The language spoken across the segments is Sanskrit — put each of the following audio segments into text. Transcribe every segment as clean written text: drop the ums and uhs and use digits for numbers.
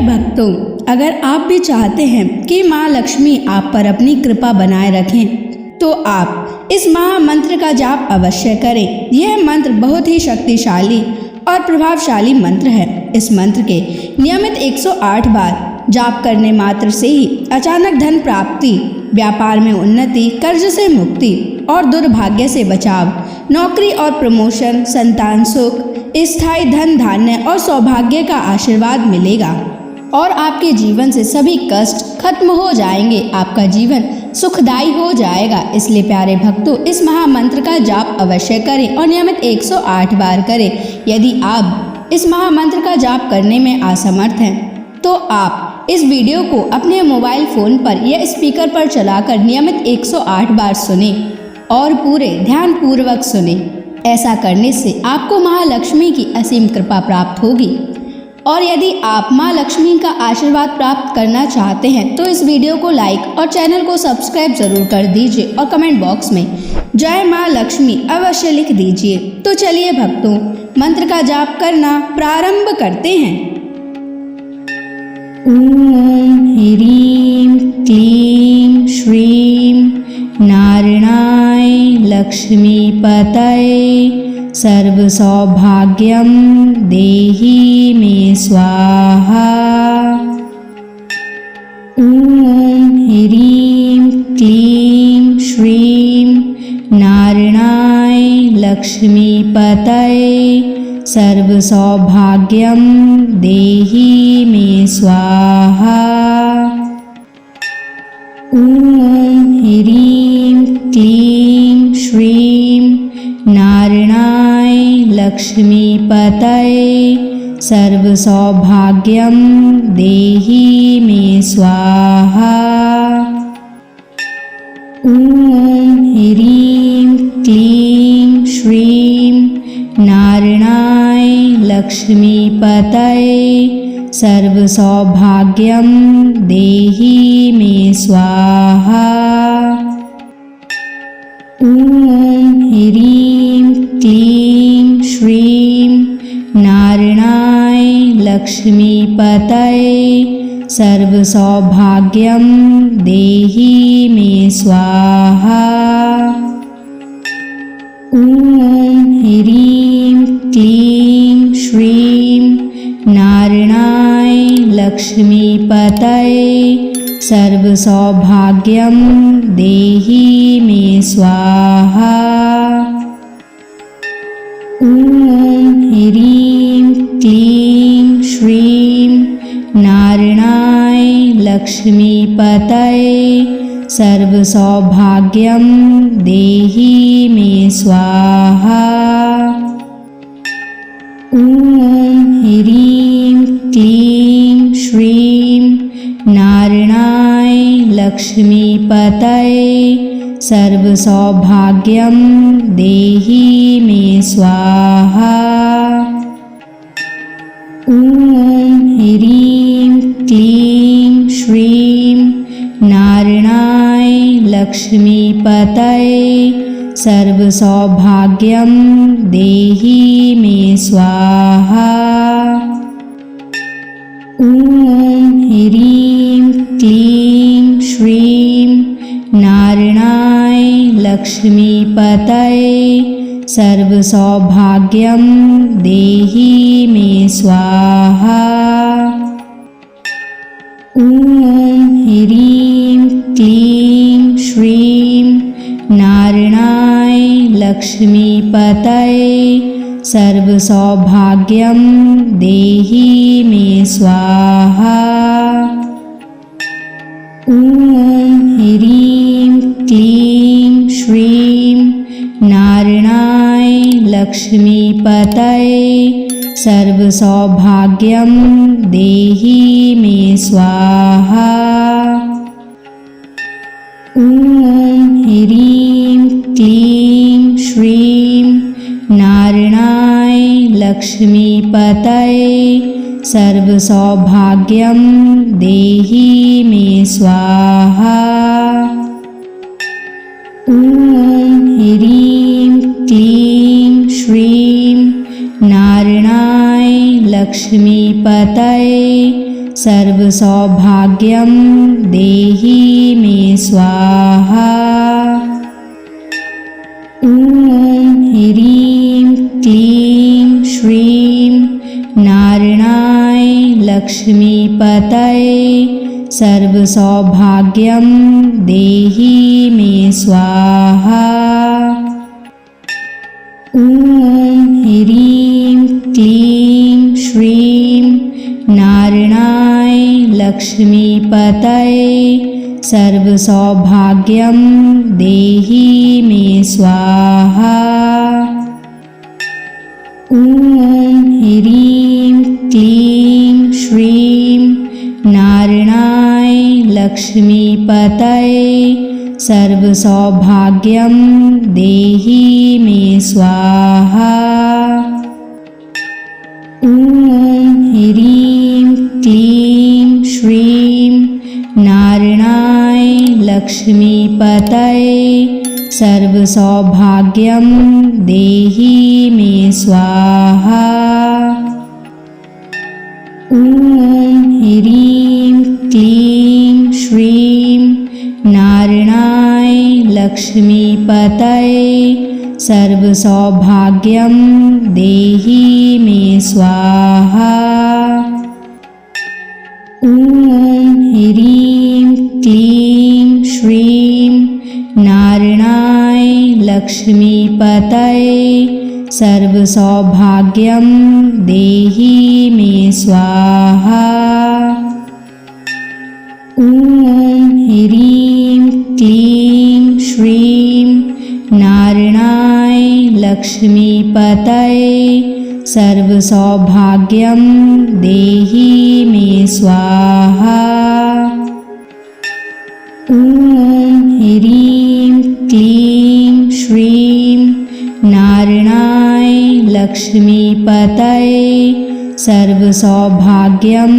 भक्तों, अगर आप भी चाहते हैं कि माँ लक्ष्मी आप पर अपनी कृपा बनाए रखें तो आप इस महामंत्र का जाप अवश्य करें। यह मंत्र बहुत ही शक्तिशाली और प्रभावशाली मंत्र है। इस मंत्र के नियमित 108 बार जाप करने मात्र से ही अचानक धन प्राप्ति, व्यापार में उन्नति, कर्ज से मुक्ति और दुर्भाग्य से बचाव, नौकरी और प्रमोशन, संतान सुख, स्थायी धन धान्य और सौभाग्य का आशीर्वाद मिलेगा और आपके जीवन से सभी कष्ट खत्म हो जाएंगे। आपका जीवन सुखदायी हो जाएगा। इसलिए प्यारे भक्तों, इस महामंत्र का जाप अवश्य करें और नियमित 108 बार करें। यदि आप इस महामंत्र का जाप करने में असमर्थ हैं तो आप इस वीडियो को अपने मोबाइल फोन पर या स्पीकर पर चलाकर नियमित 108 बार सुने और पूरे ध्यान पूर्वक सुने। ऐसा करने से आपको महालक्ष्मी की असीम कृपा प्राप्त होगी। और यदि आप माँ लक्ष्मी का आशीर्वाद प्राप्त करना चाहते हैं तो इस वीडियो को लाइक और चैनल को सब्सक्राइब जरूर कर दीजिए और कमेंट बॉक्स में जय माँ लक्ष्मी अवश्य लिख दीजिए। तो चलिए भक्तों, मंत्र का जाप करना प्रारंभ करते हैं। ओम ह्रीं क्लीं श्रीं नारायणाय लक्ष्मीपतये सर्वसौभाग्यं देहि मे स्वाहा। ओम ह्रीं क्लीं श्रीं नारायणाय लक्ष्मीपतये सर्वसौभाग्यं देहि मे स्वाहा। ओम ह्रीं क्लीं श्रीं नारायणाय लक्ष्मीपतये सर्वसौभाग्यं देहि मे स्वाहा। ओम ह्रीं क्लीं श्रीं नारायणाय लक्ष्मीपतये सर्वसौभाग्यं देहि मे स्वाहा। ओम ह्रीं क्लीं श्रीं नारायणाय लक्ष्मीपतये सर्वसौभाग्यं देहि मे स्वाहा। ओम ह्रीं क्लीं श्रीं नारायणाय लक्ष्मीपतये सर्वसौभाग्यं देहि मे स्वाहा। ओम ह्रीं क्लीं श्रीं नारायणाय लक्ष्मीपतये सर्वसौभाग्यं देहि मे स्वाहा। ओम ह्रीं क्लीं श्रीं नारायणाय लक्ष्मीपतये सर्वसौभाग्यं देहि मे स्वाहा। ओम ह्रीं क्लीं श्रीं नारायणाय लक्ष्मीपतये सर्वसौभाग्यं देहि मे स्वाहा। ओम ह्रीं क्लीं श्रीं नारायणाय लक्ष्मीपतये सर्वसौभाग्यं देहि मे स्वाहा। ओम ह्रीं क्लीं श्रीं नारायणाय लक्ष्मीपतये सर्वसौभाग्यं देहि मे स्वाहा। ओम ह्रीं क्लीं श्रीं नारायणाय लक्ष्मीपतये सर्वसौभाग्यं देहि मे स्वाहा। ओम ह्रीं क्लीं श्रीं नारायणाय लक्ष्मीपतये सर्वसौभाग्यं देहि मे स्वाहा। ओम ह्रीं क्लीं श्रीं नारायणाय लक्ष्मीपतये सर्वसौभाग्यं देहि मे स्वाहा। ॐ ह्रीं क्लीं श्रीं नारायणाय लक्ष्मीपतये सर्वसौभाग्यं देहि मे स्वाहा। ॐ ह्रीं क्लीं श्रीं नारायणाय लक्ष्मीपतये सर्वसौभाग्यं देहि मे स्वाहा। ॐ ह्रीं क्लीं श्रीं नारायणाय लक्ष्मीपतये सर्वसौभाग्यं देहि मे स्वाहा। ॐ ह्रीं क्लीं श्रीं नारायणाय लक्ष्मीपतये सर्वसौभाग्यं देहि मे स्वाहा। ॐ ह्रीं क्लीं श्रीं नारायणाय लक्ष्मीपतये सर्वसौभाग्यं देहि मे स्वाहा। ॐ ह्रीं क्लीं श्रीं नारायणाय लक्ष्मीपतये सर्वसौभाग्यं देहि मे स्वाहा। ॐ ह्रीं क्लीं श्रीं नारायणाय लक्ष्मीपतये सर्वसौभाग्यं देहि मे स्वाहा। ॐ ह्रीं क्लीं श्रीं नारायणाय लक्ष्मीपतये सर्वसौभाग्यं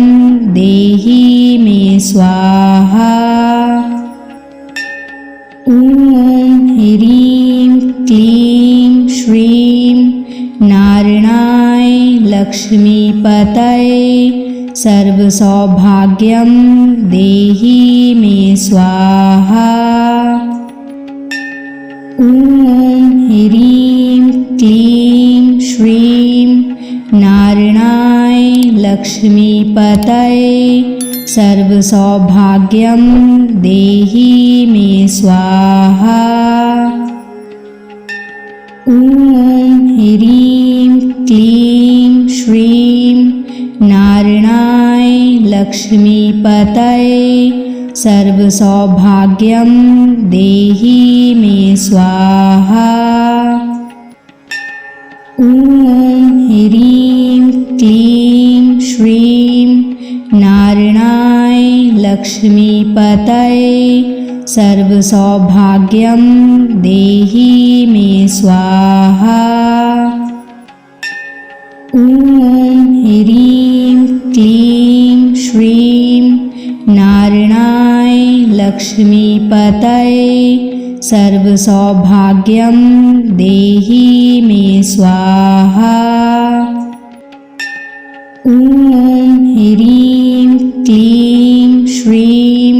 देहि मे स्वाहा। ॐ ह्रीं क्लीं श्रीं नारायणाय लक्ष्मीपतये सर्वसौभाग्यं देहि मे स्वाहा। ॐ ह्रीं क्लीं श्रीं नारायणाय लक्ष्मीपतये सर्वसौभाग्यं देहि मे स्वाहा। ॐ ह्रीं क्लीं श्रीं नारायणाय लक्ष्मीपतये सर्वसौभाग्यं देहि मे स्वाहा। ॐ ह्रीं क्लीं श्रीं नारायणाय लक्ष्मीपतये सर्वसौभाग्यं देहि मे स्वाहा। ॐ ह्रीं क्लीं श्रीं नारायणाय लक्ष्मीपतये सर्वसौभाग्यं देहि मे स्वाहा। ॐ ह्रीं क्लीं श्रीं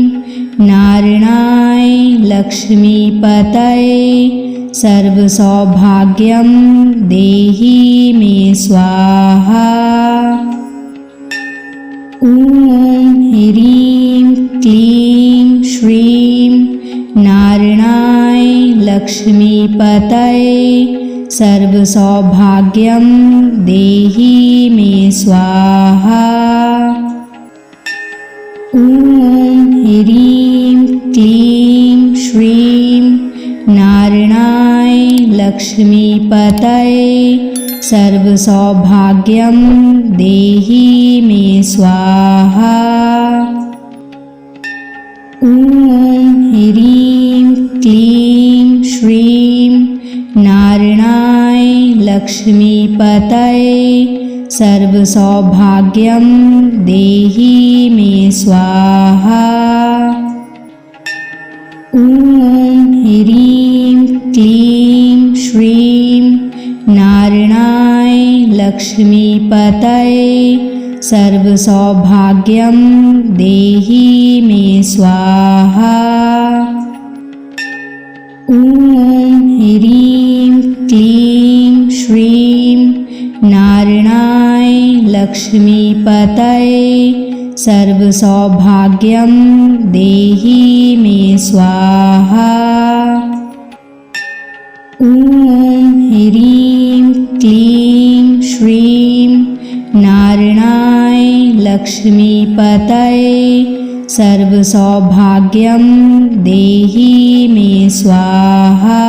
नारायणाय लक्ष्मीपतये सर्वसौभाग्यं देहि मे स्वाहा। ॐ ह्रीं क्लीं श्रीं नारायणाय लक्ष्मीपतये सर्वसौभाग्यं देहि मे स्वाहा। ॐ ह्रीं क्लीं श्रीं नारायणाय लक्ष्मीपतये सर्वसौभाग्यं देहि मे स्वाहा। ॐ ह्रीं क्लीं श्रीं नारायणाय लक्ष्मीपतये सर्वसौभाग्यं देहि मे स्वाहा। ॐ ह्रीं क्लीं श्रीं नारायणाय लक्ष्मीपतये सर्वसौभाग्यं देहि मे स्वाहा। ॐ ह्रीं क्लीं श्रीं नारायणाय लक्ष्मीपतये सर्वसौभाग्यं देहि मे स्वाहा। ॐ ह्रीं क्लीं श्रीं नारायणाय लक्ष्मीपतये सर्वसौभाग्यं देहि मे स्वाहा।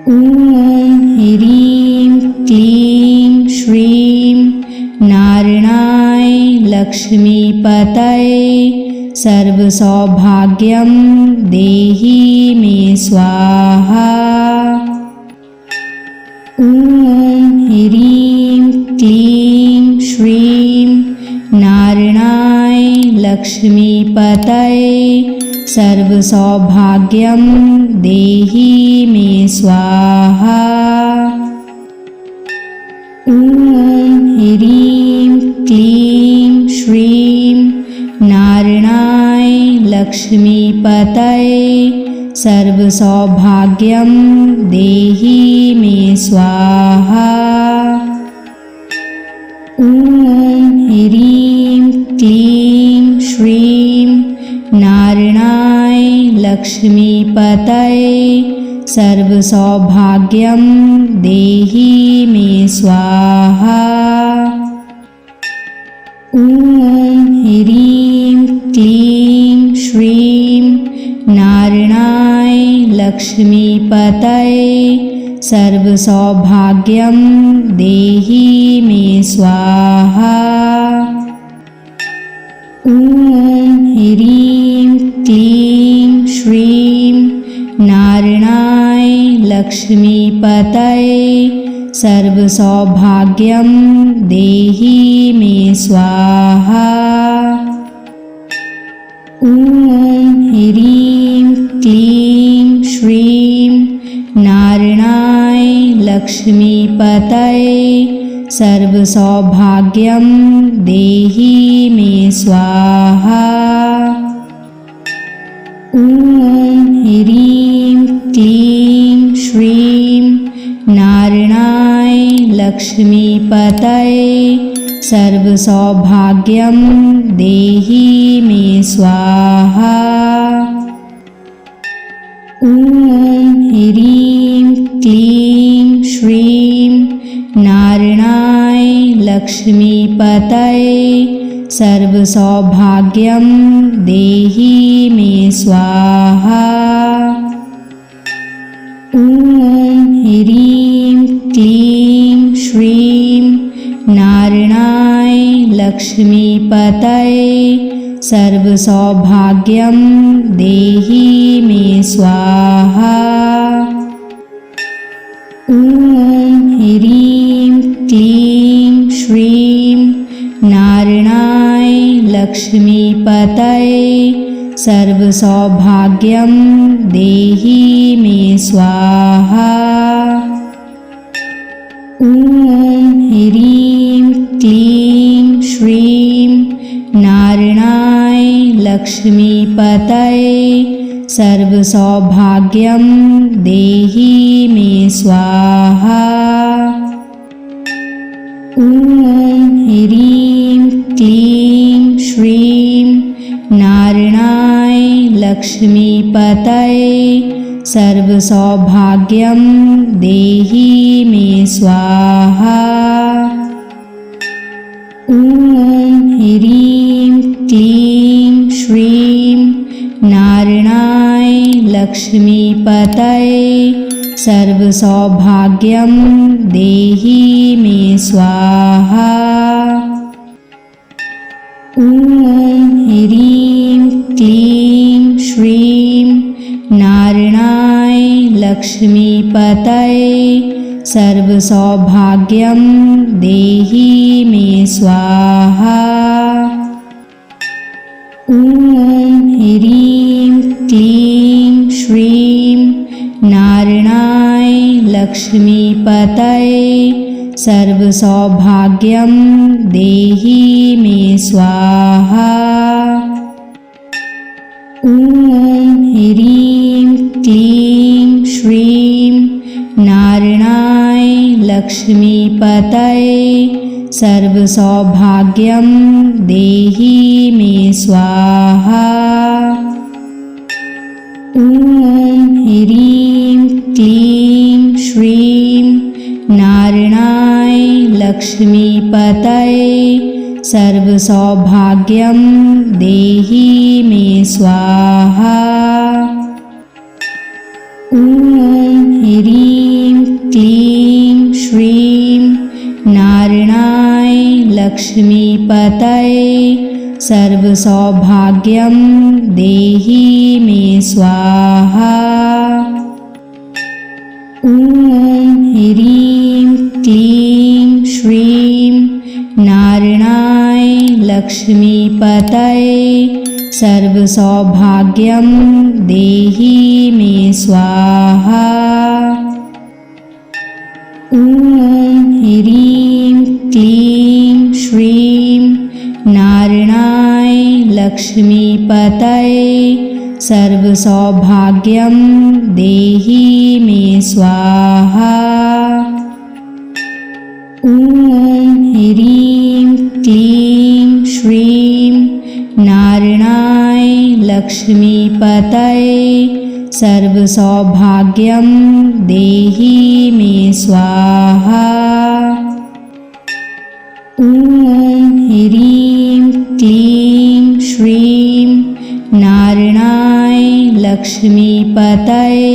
ॐ ह्रीं क्लीं श्रीं नारायणाय लक्ष्मीपतये सर्वसौभाग्यं देहि मे स्वाहा। ॐ ह्रीं क्लीं श्रीं नारायणाय लक्ष्मीपतये सर्वसौभाग्यं देहि मे स्वाहा। ॐ ह्रीं क्लीं श्रीं नारायणाय लक्ष्मीपतये सर्वसौभाग्यं देहि मे स्वाहा। ॐ ह्रीं क्लीं श्रीं नारायणाय लक्ष्मीपतये सर्वसौभाग्यं देहि मे स्वाहा। ॐ ह्रीं क्लीं श्रीं नारायणाय लक्ष्मीपतये सर्वसौभाग्यं देहि मे स्वाहा। ॐ ह्रीं क्लीं श्रीं नारायणाय लक्ष्मीपतये सर्वसौभाग्यं देहि मे स्वाहा। ॐ ह्रीं क्लीं श्रीं नारायणाय लक्ष्मीपतये सर्वसौभाग्यं देहि मे स्वाहा। ॐ ह्रीं क्लीं श्रीं नारायणाय लक्ष्मीपतये सर्वसौभाग्यं देहि मे स्वाहा। ॐ ह्रीं क्लीं श्रीं नारायणाय लक्ष्मीपतये सर्वसौभाग्यं देहि मे स्वाहा। ॐ ह्रीं क्लीं श्रीं नारायणाय लक्ष्मीपतये सर्वसौभाग्यं देहि मे स्वाहा। ॐ ह्रीं क्लीं श्रीं नारायणाय लक्ष्मीपतये सर्वसौभाग्यं देहि मे स्वाहा। ॐ ह्रीं क्लीं श्रीं नारायणाय लक्ष्मीपतये सर्वसौभाग्यं देहि मे स्वाहा। ॐ ह्रीं क्लीं श्रीं नारायणाय लक्ष्मीपतये सर्वसौभाग्यं देहि मे स्वाहा। ॐ ह्रीं क्लीं श्रीं नारायणाय लक्ष्मीपतये सर्वसौभाग्यं देहि मे स्वाहा। ॐ ह्रीं क्लीं श्रीं नारायणाय लक्ष्मीपतये सर्वसौभाग्यं देहि मे स्वाहा। ॐ ह्रीं क्लीं श्रीं नारायणाय लक्ष्मीपतये सर्वसौभाग्यं देहि मे स्वाहा। ॐ ह्रीं क्लीं श्रीं नारायणाय लक्ष्मीपतये सर्वसौभाग्यं देहि मे स्वाहा। ॐ ह्रीं क्लीं श्रीं नारायणाय लक्ष्मीपतये सर्वसौभाग्यं देहि मे स्वाहा। ॐ ह्रीं क्लीं श्रीं नारायणाय लक्ष्मीपतये सर्वसौभाग्यं देहि मे स्वाहा। ॐ ह्रीं क्लीं श्रीं नारायणाय लक्ष्मीपतये सर्वसौभाग्यं देहि मे स्वाहा। ॐ ह्रीं क्लीं श्रीं नारायणाय लक्ष्मीपतये सर्वसौभाग्यं देहि मे स्वाहा। ॐ ह्रीं क्लीं श्रीं नारायणाय लक्ष्मीपतये सर्वसौभाग्यं देहि मे स्वाहा। ॐ ह्रीं क्लीं श्रीं नारायणाय लक्ष्मीपतये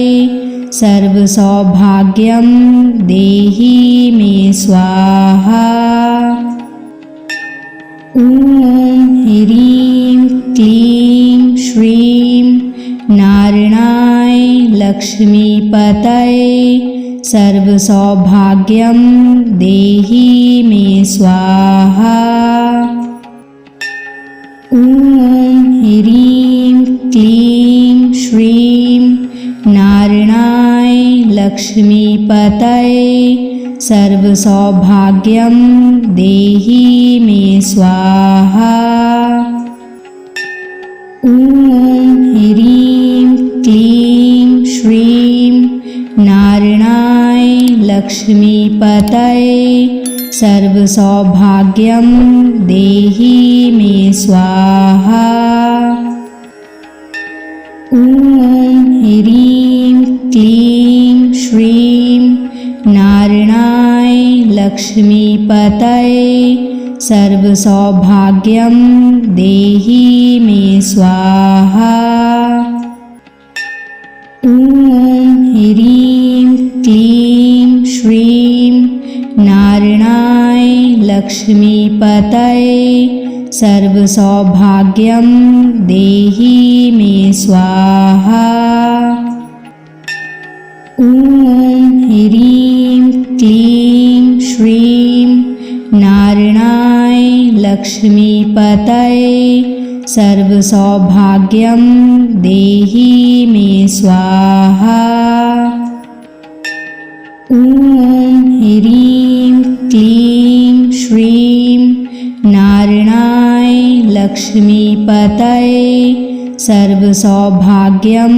सर्वसौभाग्यं देहि मे स्वाहा। ॐ ह्रीं क्लीं श्रीं नारायणाय लक्ष्मीपतये सर्वसौभाग्यं देहि मे स्वाहा। ॐ ह्रीं क्लीं श्रीं नारायणाय लक्ष्मीपतये सर्वसौभाग्यं देहि मे स्वाहा। ॐ ह्रीं क्लीं श्रीं नारायणाय लक्ष्मीपतये सर्वसौभाग्यं देहि मे स्वाहा। ॐ ह्रीं क्लीं श्रीं नारायणाय लक्ष्मीपतये सर्वसौभाग्यं देहि मे स्वाहा। ॐ ह्रीं क्लीं श्रीं नारायणाय लक्ष्मीपतये सर्वसौभाग्यं देहि मे स्वाहा। ॐ ह्रीं क्लीं श्रीं नारायणाय लक्ष्मीपतये सर्वसौभाग्यं देहि मे स्वाहा। ॐ ह्रीं क्लीं श्रीं नारायणाय लक्ष्मीपतये सर्वसौभाग्यं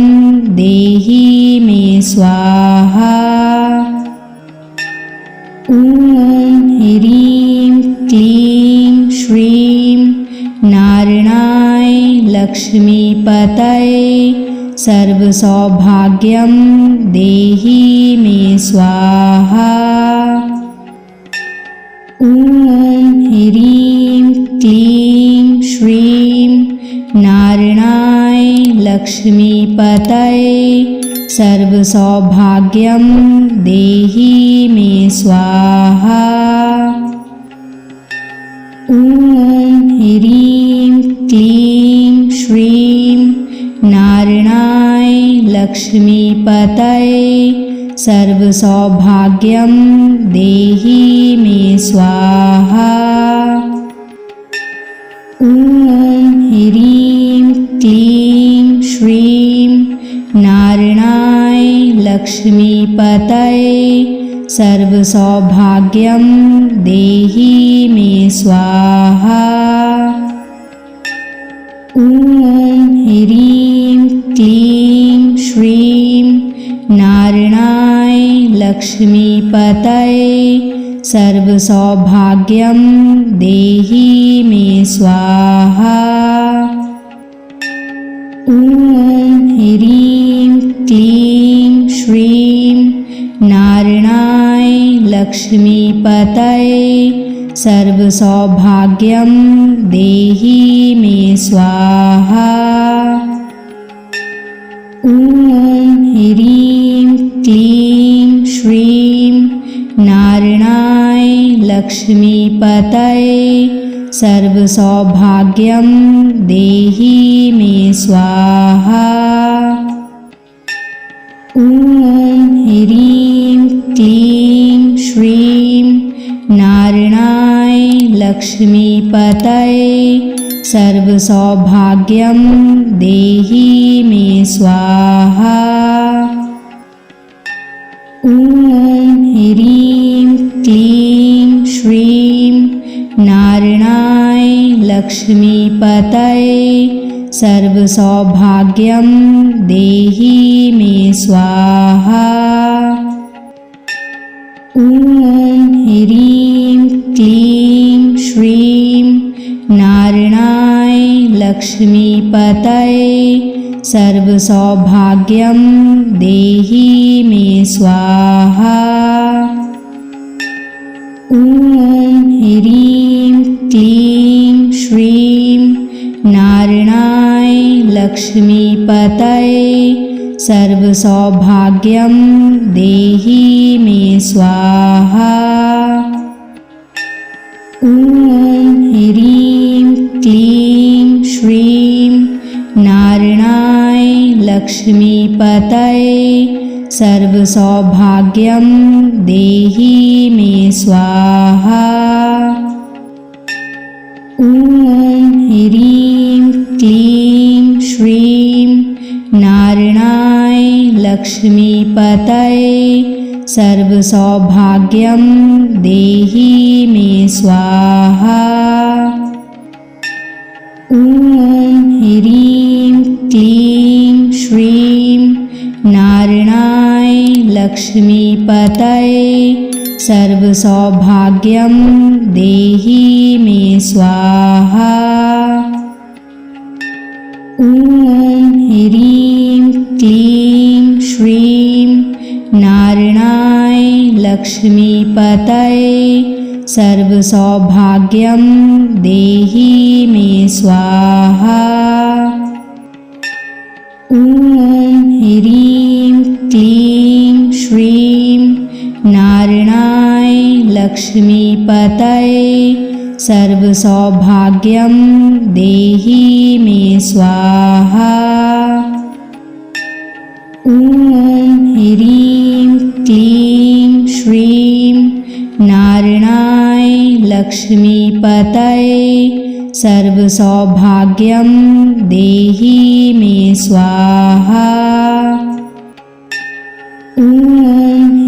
देहि मे स्वाहा। ॐ ह्रीं क्लीं श्रीं नारायणाय लक्ष्मीपतये सर्वसौभाग्यं देहि मे स्वाहा। ॐ ह्रीं क्लीं श्रीं नारायणाय लक्ष्मीपतये सर्वसौभाग्यं देहि मे स्वाहा। ॐ ह्रीं क्लीं श्रीं नारायणाय लक्ष्मीपतये सर्वसौभाग्यं देहि मे स्वाहा। ॐ ह्रीं क्लीं श्रीं नारायणाय लक्ष्मीपतये सर्वसौभाग्यं देहि मे स्वाहा। ॐ ह्रीं क्लीं श्रीं नारायणाय लक्ष्मीपतये सर्वसौभाग्यं देहि मे स्वाहा। ॐ ह्रीं क्लीं श्रीं नारायणाय लक्ष्मीपतये सर्वसौभाग्यं देहि मे स्वाहा। ॐ ह्रीं क्लीं श्रीं नारायणाय लक्ष्मीपतये सर्वसौभाग्यं देहि मे स्वाहा। ॐ ह्रीं क्लीं श्रीं नारायणाय लक्ष्मीपतये सर्वसौभाग्यं देहि मे स्वाहा। ॐ ह्रीं क्लीं श्रीं नारायणाय लक्ष्मीपतये सर्वसौभाग्यं देहि मे स्वाहा। ॐ ह्रीं क्लीं श्रीं नारायणाय लक्ष्मीपतये सर्वसौभाग्यं देहि मे स्वाहा। ॐ ह्रीं क्लीं श्रीं नारायणाय लक्ष्मीपतये सर्वसौभाग्यं देहि मे स्वाहा। ॐ ह्रीं क्लीं श्रीं नारायणाय लक्ष्मीपतये सर्वसौभाग्यं देहि मे स्वाहा। ॐ ह्रीं क्लीं श्रीं नारायणाय लक्ष्मीपतये सर्वसौभाग्यं देहि मे स्वाहा। ॐ ह्रीं क्लीं श्रीं नारायणाय लक्ष्मीपतये सर्वसौभाग्यं देहि मे स्वाहा। ॐ ह्रीं क्लीं श्रीं नारायणाय लक्ष्मीपतये सर्वसौभाग्यं देहि मे स्वाहा। ॐ ह्रीं क्लीं श्रीं नारायणाय लक्ष्मीपतये सर्वसौभाग्यं देहि मे स्वाहा। ॐ ह्रीं क्लीं श्रीं नारायणाय लक्ष्मीपतये सर्वसौभाग्यं देहि मे स्वाहा। ॐ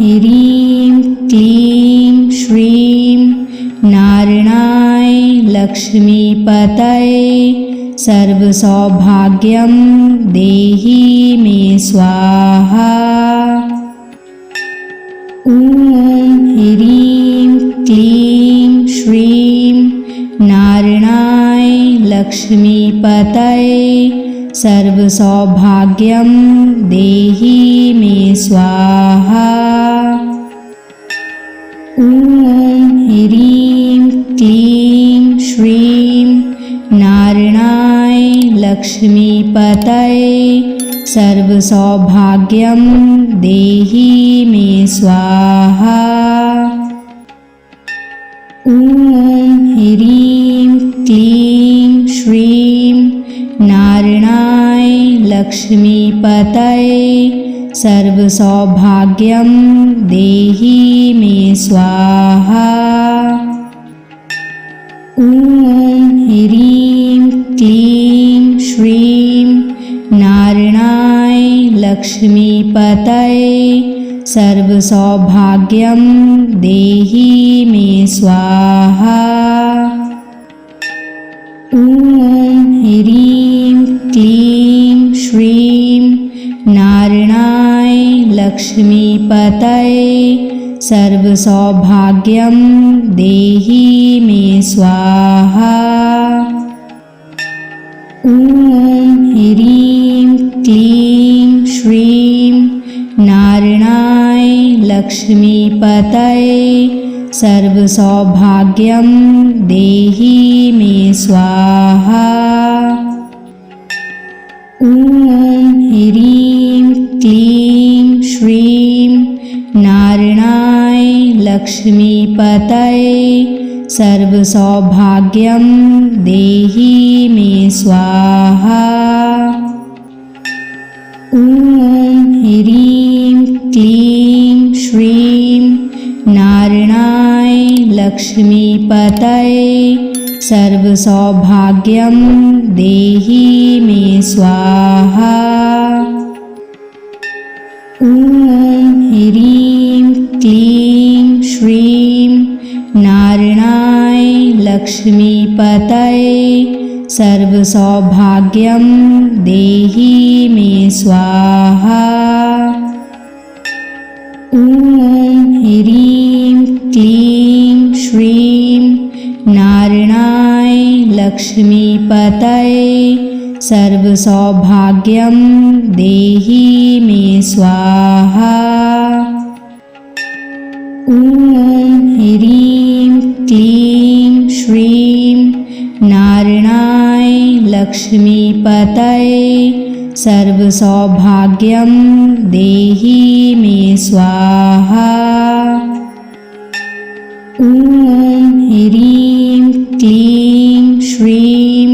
ह्रीं क्लीं श्रीं नारायणाय लक्ष्मीपतये सर्वसौभाग्यं देहि मे स्वाहा। ॐ ह्रीं क्लीं श्रीं नारायणाय लक्ष्मीपतये सर्वसौभाग्यं देहि मे स्वाहा। ॐ ह्रीं क्लीं श्रीं नारायणाय लक्ष्मीपतये सर्वसौभाग्यं देहि मे स्वाहा। ॐ ह्रीं क्लीं श्रीं नारायणाय लक्ष्मीपतये सर्वसौभाग्यं देहि मे स्वाहा। ॐ ह्रीं क्लीं श्रीं नारायणाय लक्ष्मीपतये सर्वसौभाग्यं देहि मे स्वाहा। ॐ ह्रीं क्लीं श्रीं नारायणाय लक्ष्मीपतये सर्वसौभाग्यं देहि मे स्वाहा। ॐ ह्रीं क्लीं श्रीं नारायणाय लक्ष्मीपतये सर्वसौभाग्यं देहि मे स्वाहा। ॐ ह्रीं क्लीं श्रीं नारायणाय लक्ष्मीपतये सर्वसौभाग्यं देहि मे स्वाहा। ॐ ह्रीं क्लीं श्रीं नारायणाय लक्ष्मीपतये सर्वसौभाग्यं देहि मे स्वाहा। ॐ ह्रीं क्लीं श्रीं नारायणाय लक्ष्मीपतये सर्वसौभाग्यं देहि मे स्वाहा। ॐ ह्रीं क्लीं श्रीं नारायणाय लक्ष्मीपतये सर्वसौभाग्यं देहि मे स्वाहा। ॐ ह्रीं क्लीं श्रीं नारायणाय लक्ष्मीपतये सर्वसौभाग्यं देहि मे स्वाहा। ॐ ह्रीं क्लीं श्रीं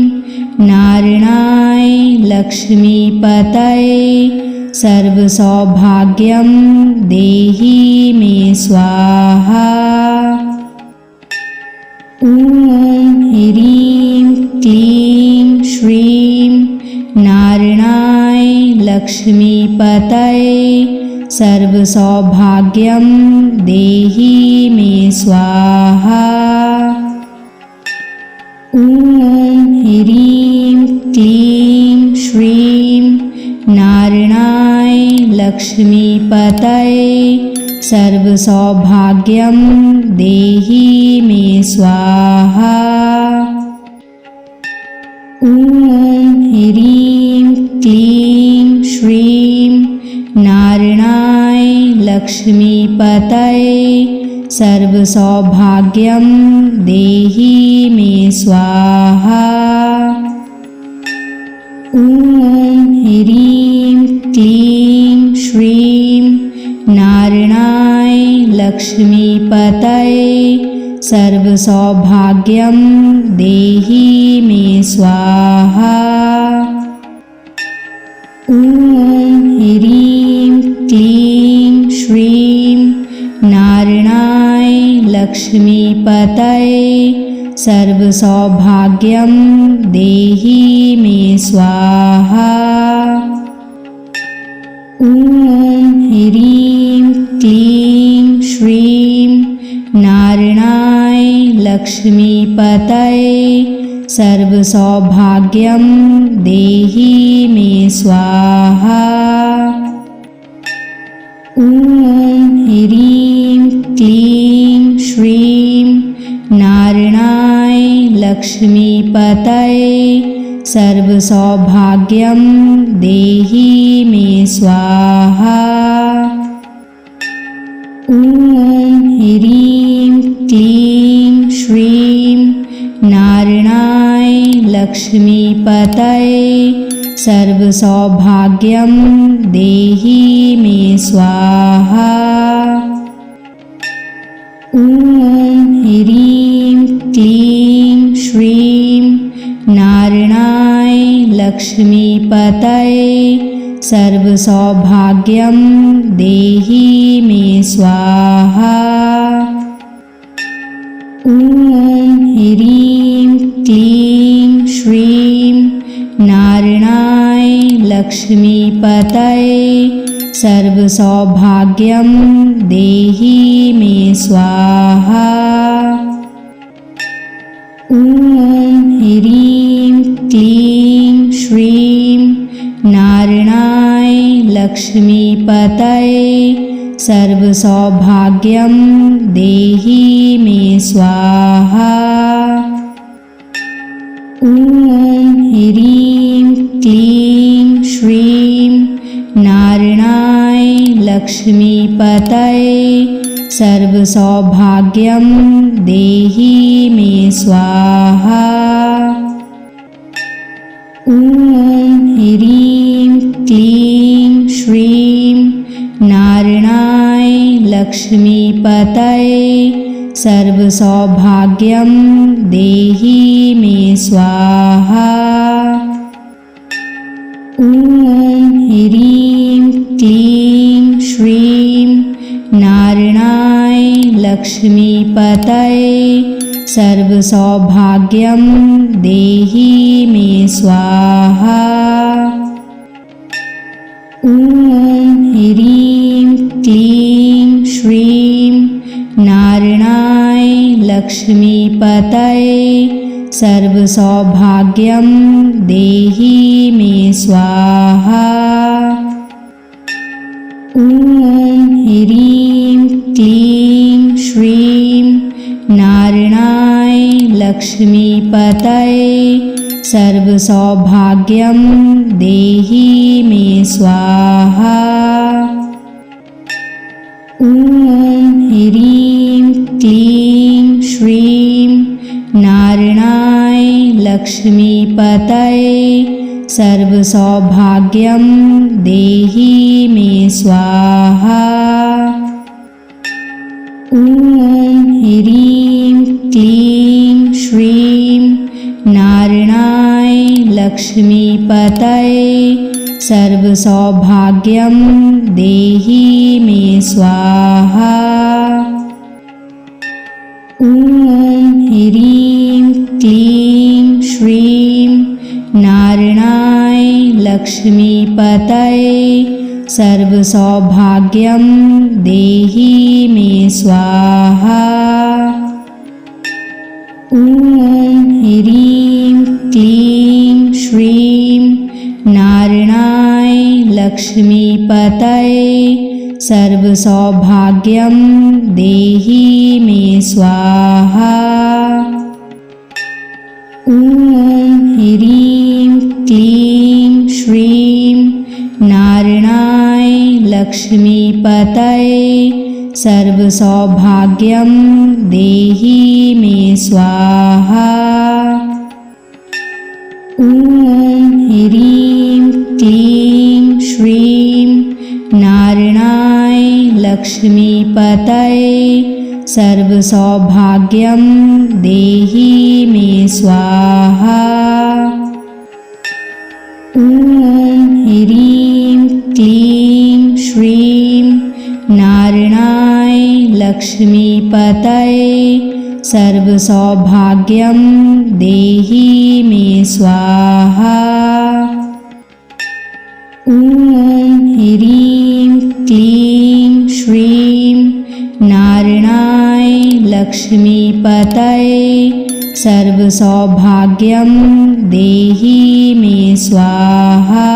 नारायणाय लक्ष्मीपतये सर्वसौभाग्यं देहि मे स्वाहा। ॐ ह्रीं क्लीं श्रीं नारायणाय लक्ष्मीपतये सर्वसौभाग्यं देहि मे स्वाहा। ॐ ह्रीं क्लीं श्रीं नारायणाय लक्ष्मीपतये सर्वसौभाग्यं देहि मे स्वाहा। ॐ ह्रीं क्लीं श्रीं नारायणाय लक्ष्मीपतये सर्वसौभाग्यं देहि मे स्वाहा। ॐ ह्रीं क्लीं श्रीं नारायणाय लक्ष्मीपतये सर्वसौभाग्यं देहि मे स्वाहा। ॐ ह्रीं क्लीं श्रीं नारायणाय लक्ष्मीपतये सर्वसौभाग्यं देहि मे स्वाहा। ॐ ह्रीं क्लीं श्रीं नारायणाय लक्ष्मीपतये सर्वसौभाग्यं देहि मे स्वाहा। ॐ ह्रीं क्लीं श्रीं नारायणाय लक्ष्मीपतये सर्वसौभाग्यं देहि मे स्वाहा। ॐ ह्रीं क्लीं श्रीं नारायणाय लक्ष्मीपतये सर्वसौभाग्यं देहि मे स्वाहा। ॐ ह्रीं क्लीं श्रीं नारायणाय लक्ष्मीपतये सर्वसौभाग्यं देहि मे स्वाहा। ॐ ह्रीं क्लीं श्रीं नारायणाय लक्ष्मीपतये सर्वसौभाग्यं देहि मे स्वाहा। ॐ ह्रीं क्लीं श्रीं नारायणाय लक्ष्मीपतये सर्वसौभाग्यं देहि मे स्वाहा। ॐ ह्रीं क्लीं श्रीं नारायणाय लक्ष्मीपतये सर्वसौभाग्यं देहि मे स्वाहा। ॐ ह्रीं क्लीं श्रीं नारायणाय लक्ष्मीपतये सर्वसौभाग्यं देहि मे स्वाहा। ॐ ह्रीं क्लीं श्रीं नारायणाय लक्ष्मीपतये सर्वसौभाग्यं देहि मे स्वाहा। ॐ ह्रीं क्लीं श्रीं नारायणाय लक्ष्मीपतये सर्वसौभाग्यं देहि मे स्वाहा। ॐ ह्रीं क्लीं श्रीं नारायणाय लक्ष्मीपतये सर्वसौभाग्यं देहि मे स्वाहा। ॐ ह्रीं क्लीं श्रीं नारायणाय लक्ष्मीपतये सर्वसौभाग्यं देहि मे स्वाहा। ॐ ह्रीं क्लीं श्रीं नारायणाय लक्ष्मीपतये सर्वसौभाग्यं देहि मे स्वाहा। ॐ ह्रीं क्लीं श्रीं नारायणाय लक्ष्मीपतये सर्वसौभाग्यं देहि मे स्वाहा। ॐ ह्रीं क्लीं श्रीं नारायणाय लक्ष्मीपतये सर्वसौभाग्यं देहि मे स्वाहा। ॐ ह्रीं क्लीं श्रीं नारायणाय लक्ष्मीपतये सर्वसौभाग्यं देहि मे स्वाहा। ॐ ह्रीं क्लीं श्रीं नारायणाय लक्ष्मीपतये सर्वसौभाग्यं देहि मे स्वाहा। ॐ ह्रीं क्लीं श्रीं नारायणाय लक्ष्मीपतये सर्वसौभाग्यं देहि मे स्वाहा। ॐ ह्रीं क्लीं श्रीं नारायणाय लक्ष्मीपतये सर्वसौभाग्यं देहि मे स्वाहा।